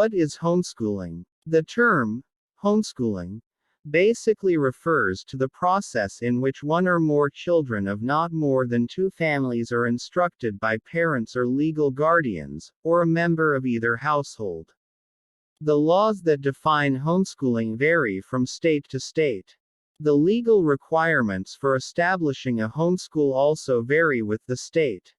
What is homeschooling? The term, homeschooling, basically refers to the process in which one or more children of not more than two families are instructed by parents or legal guardians, or a member of either household. The laws that define homeschooling vary from state to state. The legal requirements for establishing a homeschool also vary with the state.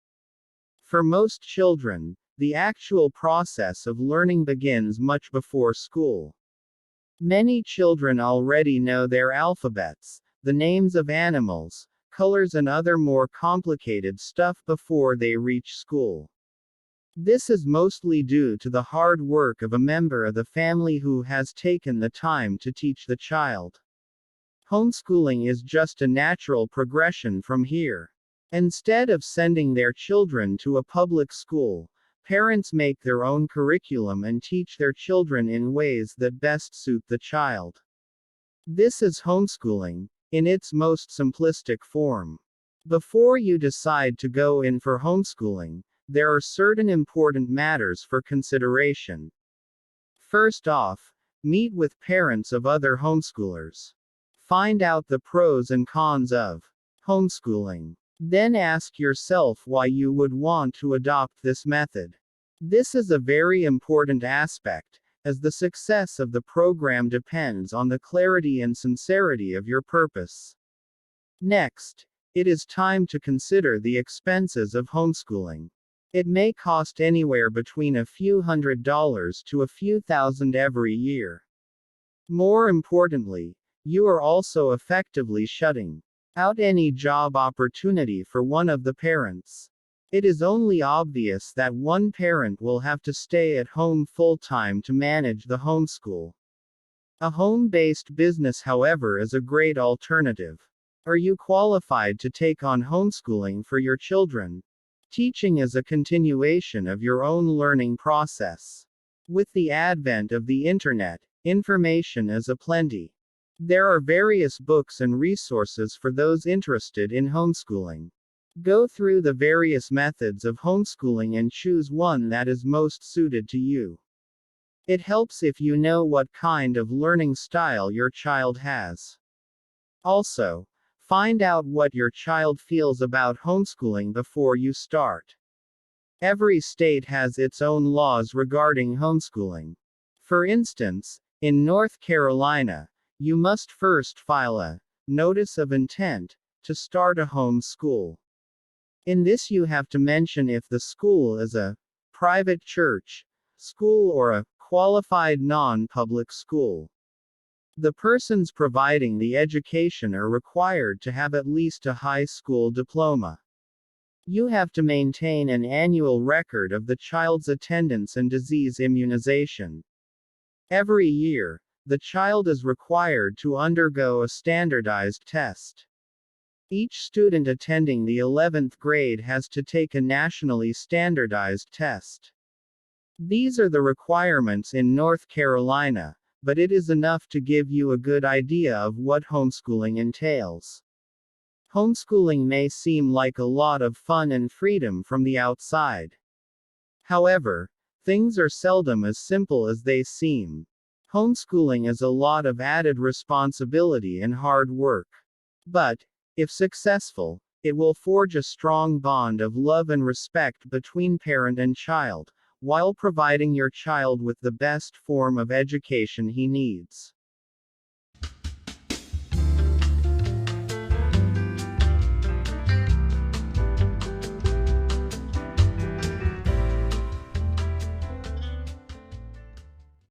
For most children, the actual process of learning begins much before school. Many children already know their alphabets, the names of animals, colors, and other more complicated stuff before they reach school. This is mostly due to the hard work of a member of the family who has taken the time to teach the child. Homeschooling is just a natural progression from here. Instead of sending their children to a public school, parents make their own curriculum and teach their children in ways that best suit the child. This is homeschooling, in its most simplistic form. Before you decide to go in for homeschooling, there are certain important matters for consideration. First off, meet with parents of other homeschoolers. Find out the pros and cons of homeschooling. Then ask yourself why you would want to adopt this method. This is a very important aspect, as the success of the program depends on the clarity and sincerity of your purpose. Next, it is time to consider the expenses of homeschooling. It may cost anywhere between a few $100s to a few thousand every year. More importantly, you are also effectively shutting out any job opportunity for one of the parents. It is only obvious that one parent will have to stay at home full-time to manage the homeschool. A home-based business, however, is a great alternative. Are you qualified to take on homeschooling for your children? Teaching is a continuation of your own learning process. With the advent of the internet, information is aplenty. There are various books and resources for those interested in homeschooling. Go through the various methods of homeschooling and choose one that is most suited to you. It helps if you know what kind of learning style your child has. Also, find out what your child feels about homeschooling before you start. Every state has its own laws regarding homeschooling. For instance, in North Carolina, you must first file a notice of intent to start a home school. In this, you have to mention if the school is a private church school or a qualified non-public school. The persons providing the education are required to have at least a high school diploma. You have to maintain an annual record of the child's attendance and disease immunization. Every year, the child is required to undergo a standardized test. Each student attending the 11th grade has to take a nationally standardized test. These are the requirements in North Carolina, but it is enough to give you a good idea of what homeschooling entails. Homeschooling may seem like a lot of fun and freedom from the outside. However, things are seldom as simple as they seem. Homeschooling is a lot of added responsibility and hard work. But, if successful, it will forge a strong bond of love and respect between parent and child, while providing your child with the best form of education he needs.